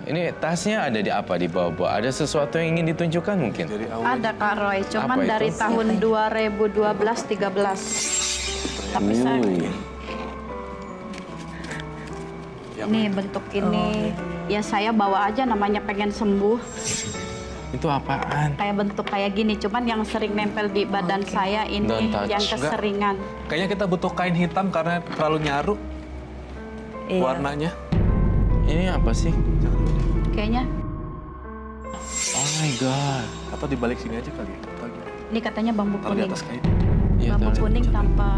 Ini tasnya ada di apa di bawah-bawah? Ada sesuatu yang ingin ditunjukkan mungkin? Ada Kak Roy, cuman Apa itu? dari tahun 2012-13. Tapi saya ini bentuk ini, ya saya bawa aja namanya pengen sembuh. Itu apaan? Kayak bentuk kayak gini, cuman yang sering nempel di badan saya ini Don't touch. yang keseringan. Kayaknya kita butuh kain hitam karena terlalu nyaru warnanya. Ini apa sih? Kayaknya Oh my god. Atau di balik sini aja kali. ini katanya bambu Taruh di kuning. atas kain. Iya, Bambu taruh. kuning tanpa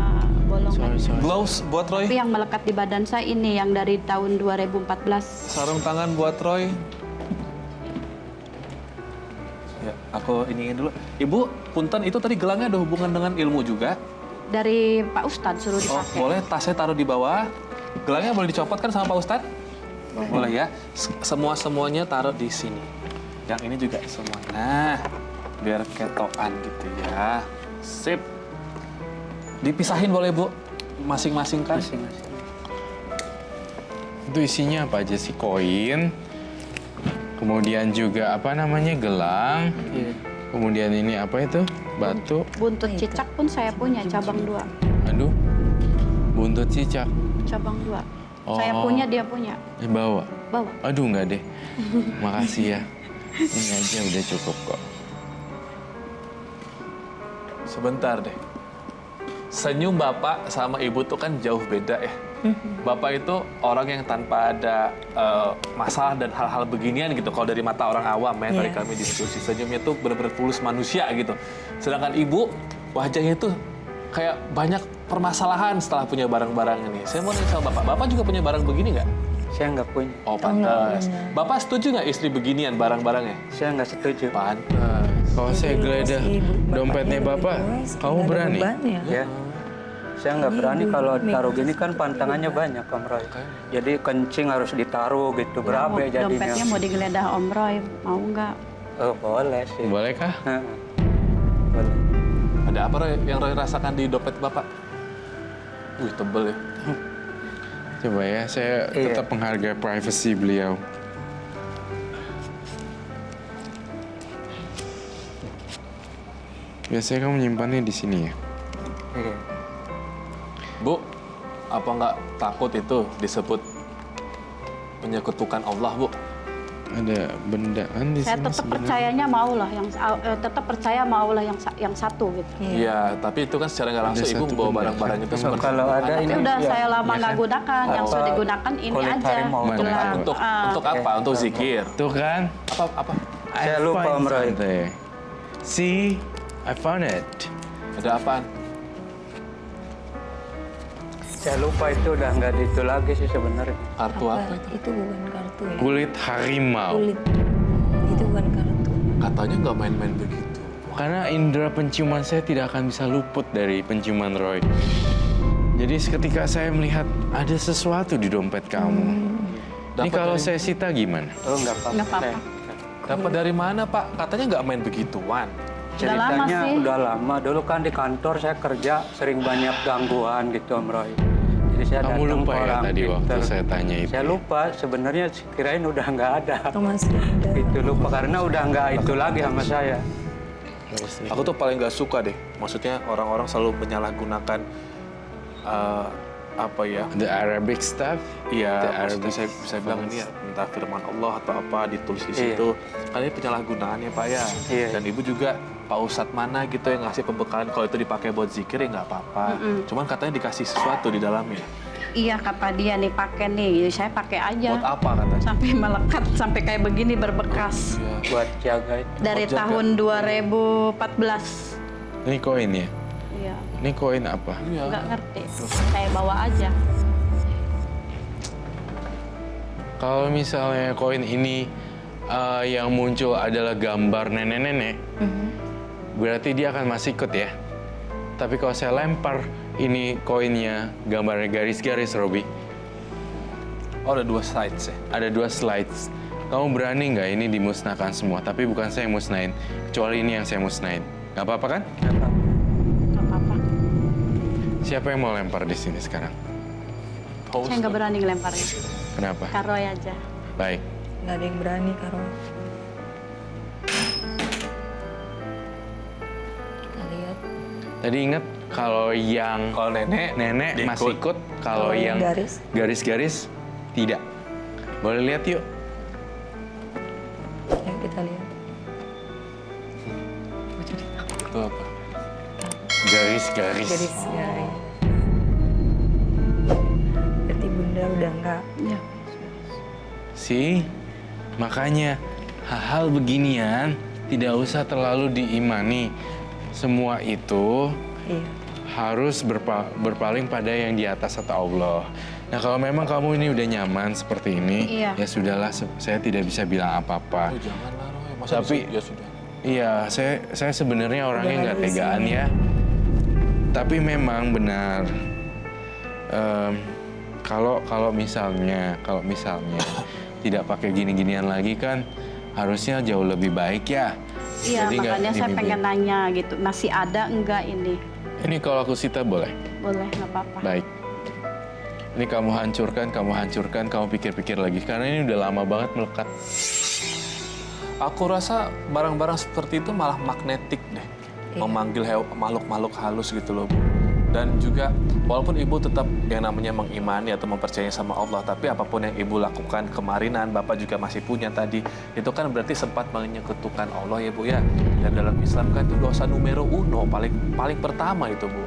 bolongan. Sorry. Gloves buat Roy. Tapi yang melekat di badan saya ini yang dari tahun 2014. Sarung tangan buat Roy. Ya, aku iniin dulu. Ibu, punten itu tadi gelangnya ada hubungan dengan ilmu juga. Dari Pak Ustadz suruh Oh, dipakai. boleh tasnya taruh di bawah. Gelangnya boleh dicopot kan sama Pak Ustadz? Boleh ya. Semuanya taruh di sini. Yang ini juga semua. Nah, biar ketokan gitu ya. Sip. Dipisahin boleh, Bu? Masing-masing kan? Itu isinya apa aja sih? Koin. Kemudian juga apa namanya? Gelang. Iya. Kemudian ini apa itu? Batu. Buntut cicak pun saya punya cabang 2. Aduh. Buntut cicak. Cabang 2. Oh. Saya punya, dia punya. Bawa. Bawa. Aduh, enggak deh. Makasih ya. Ini aja udah cukup kok. Sebentar deh. Senyum Bapak sama Ibu tuh kan jauh beda ya. Bapak itu orang yang tanpa ada masalah dan hal-hal beginian gitu. Kalau dari mata orang awam ya, tadi kami diskusi. Senyumnya tuh benar-benar tulus manusia gitu. Sedangkan Ibu, wajahnya tuh kayak banyak permasalahan setelah punya barang-barang ini. Saya mau nanya sama Bapak, Bapak juga punya barang begini nggak? Saya nggak punya. Oh, pantas. Bapak setuju nggak istri beginian barang-barangnya? Saya nggak setuju. Pantas. Kalau saya geledah dompetnya Bapak, kamu berani? Ya. Saya nggak berani kalau taruh gini kan pantangannya banyak, Om Roy. Jadi kencing harus ditaruh gitu, berabe jadinya. Dompetnya mau digeledah Om Roy, mau nggak? Oh, boleh sih. Bolehkah? Heeh. Boleh. Ada apa Roy, yang Roy rasakan di dompet Bapak? Wih, tebel ya. Coba ya, saya Iya. tetap menghargai privasi beliau. Biasanya kamu nyimpannya di sini ya? Iya. Bu, apa nggak takut itu disebut menyekutukan Allah, Bu? Ada benda kan di Saya sini tetap sebenarnya. percayanya maulah tetap percaya maulah yang satu gitu. Iya, tapi itu kan secara nggak langsung Ada Ibu satu bawa benda. barang-barang itu seperti Kalau ada Tapi ini udah ya, saya lama Iya nggak kan? gunakan, yang Apa, sudah digunakan ini kulit aja. harimau. Gelang. untuk zikir. Tuh kan? Apa? Saya I lupa, find Om Roy. something. See, I found it. Ada apaan? Saya lupa itu udah nggak itu lagi sih sebenarnya. Kartu apa itu? Itu bukan kartu ya. Kulit harimau. Kulit. Itu bukan kartu. Katanya nggak main-main begitu. Karena indera penciuman saya tidak akan bisa luput dari penciuman Roy. Jadi ketika saya melihat ada sesuatu di dompet kamu. Ini Dapat kalau dari- saya sita gimana? Oh, nggak apa-apa. Nggak apa-apa. Dapat dari mana, Pak? Katanya nggak main begituan. Udah lama Ceritanya sih. udah lama. Dulu kan di kantor saya kerja sering banyak gangguan gitu, Om Roy. Jadi saya Kamu datang lupa ke ya orang tadi waktu pinter. saya tanya itu? Saya lupa, sebenarnya kirain udah nggak ada. Atau masih ada. Itu lupa karena udah nggak itu lagi sama saya. Aku tuh paling nggak suka deh. Maksudnya orang-orang selalu menyalahgunakan apa ya? The Arabic stuff? Iya, The maksudnya Arabic saya bilang ini ya, entah firman Allah atau apa ditulis di Iya. situ. Kan ini penyalahgunaannya Pak ya. Iya. Dan Ibu juga Pak Ustadz mana gitu yang ngasih pembekalan kalau itu dipakai buat zikir ya nggak apa-apa. Cuman katanya dikasih sesuatu di dalamnya. Iya kata dia nih pakai nih, jadi saya pakai aja. Buat apa katanya? Sampai melekat, sampai kayak begini berbekas. Iya. Buat jaga itu. Dari Buat jaga. tahun 2014. Ini koin ya? Iya, Ini koin apa? Iya. nggak ngerti. Saya bawa aja. Kalau misalnya koin ini yang muncul adalah gambar nenek-nenek, berarti dia akan masih ikut ya. Tapi kalau saya lempar ini koinnya gambarnya garis-garis, Robi, Oh, ada 2 sides ya. ada 2 slides. Kamu berani nggak ini dimusnahkan semua? Tapi bukan saya yang musnahin, kecuali ini yang saya musnahin. Nggak apa-apa kan? Nggak apa-apa. Siapa yang mau lempar di sini sekarang? Saya nggak berani ngelempar itu. Kenapa? Kak Roy aja. Baik. nggak ada yang berani karo. Kita lihat. Tadi ingat kalau yang Kalau nenek nenek masih ikut, kalau yang garis. garis-garis tidak. Boleh lihat yuk. Ayo kita lihat. itu apa? Garis-garis. Garis. Berarti bunda udah nggak. Ya. Sih, makanya hal-hal beginian tidak usah terlalu diimani. Semua itu Iya. harus berpaling pada yang di atas atau Allah. Nah, kalau memang kamu ini udah nyaman seperti ini, Iya. ya sudahlah, saya tidak bisa bilang apa-apa. Oh janganlah Roy, masa Tapi- ya sudah. Iya, saya sebenarnya orangnya Udah nggak habis tegaan ini. ya. Tapi memang benar. Kalau misalnya tidak pakai gini-ginian lagi kan harusnya jauh lebih baik ya. Iya, Jadi nggak makanya saya dibimbing. pengen nanya gitu, masih ada enggak ini? Ini kalau aku sita boleh. Boleh, nggak apa-apa. Baik. Ini kamu hancurkan, kamu pikir-pikir lagi. Karena ini udah lama banget melekat. Aku rasa barang-barang seperti itu malah magnetik deh. Memanggil makhluk-makhluk halus gitu loh, Bu. Dan juga walaupun Ibu tetap yang namanya mengimani atau mempercayai sama Allah, tapi apapun yang Ibu lakukan kemarinan, Bapak juga masih punya tadi, itu kan berarti sempat menyekutukan Allah ya Bu ya. Dan dalam Islam kan itu dosa numero uno, paling pertama itu Bu.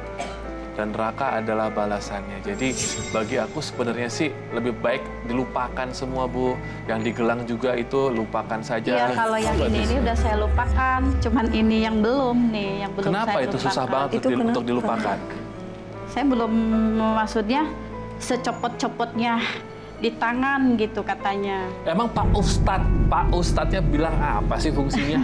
Dan neraka adalah balasannya. Jadi bagi aku sebenarnya sih lebih baik dilupakan semua Bu. Yang digelang juga itu lupakan saja. Iya, kalau yang ini udah saya lupakan, cuman ini yang belum nih, yang belum Kenapa saya itu lupakan. susah banget Itu untuk kenapa? dilupakan? Saya belum, maksudnya secopot-copotnya di tangan gitu katanya. Emang Pak Ustadznya bilang apa sih fungsinya?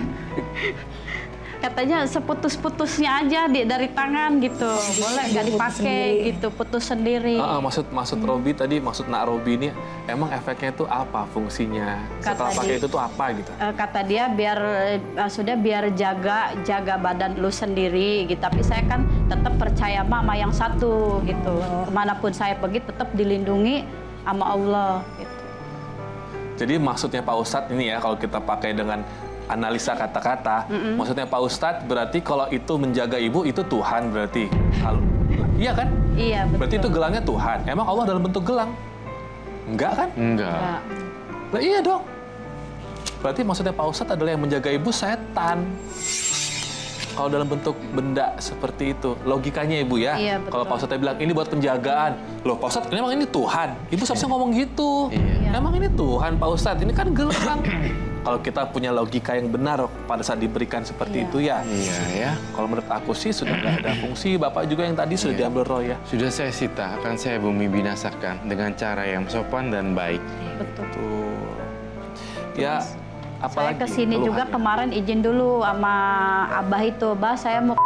Katanya seputus-putusnya aja dari tangan gitu, boleh nggak dipakai gitu, putus sendiri. Maksud Robi tadi, maksud Nak Robi ini emang efeknya itu apa fungsinya? Setelah Kata pakai dia- itu tuh apa gitu? Kata dia biar biar jaga badan lu sendiri gitu. Tapi saya kan tetap percaya sama yang satu gitu. Kemanapun saya pergi tetap dilindungi sama Allah gitu. Jadi maksudnya Pak Ustadz ini ya, kalau kita pakai dengan analisa kata-kata, maksudnya Pak Ustadz berarti kalau itu menjaga ibu itu Tuhan berarti. Iya kan? Iya betul. Berarti itu gelangnya Tuhan. Emang Allah dalam bentuk gelang? Enggak kan? Enggak. Nggak. Lah iya dong. Berarti maksudnya Pak Ustadz adalah yang menjaga ibu setan. Kalau dalam bentuk benda seperti itu, logikanya Ibu ya. Iya, betul. Kalau Pak Ustadz bilang ini buat penjagaan. Loh Pak Ustadz, emang ini Tuhan? Ibu seharusnya ngomong gitu. Iya. Emang ini Tuhan Pak Ustadz, ini kan gelang. Kalau kita punya logika yang benar pada saat diberikan seperti Iya. itu ya. Iya ya. Kalau menurut aku sih sudah nggak ada fungsi. Bapak juga yang tadi sudah diambil Roy ya. Sudah saya sita, akan saya bumi binasakan dengan cara yang sopan dan baik. Betul. Tuh. Ya, Saya apalagi kesini juga keluhannya? kemarin izin dulu sama Abah itu, Bah saya mau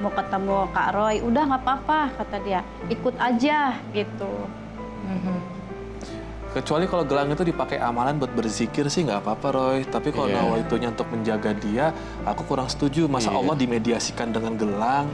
ketemu Kak Roy. Udah nggak apa-apa kata dia, ikut aja gitu. Kecuali kalau gelang itu dipakai amalan buat berzikir sih nggak apa-apa Roy. Tapi kalau Iya. nawaitunya untuk menjaga dia, aku kurang setuju. Masa Iya. Allah dimediasikan dengan gelang?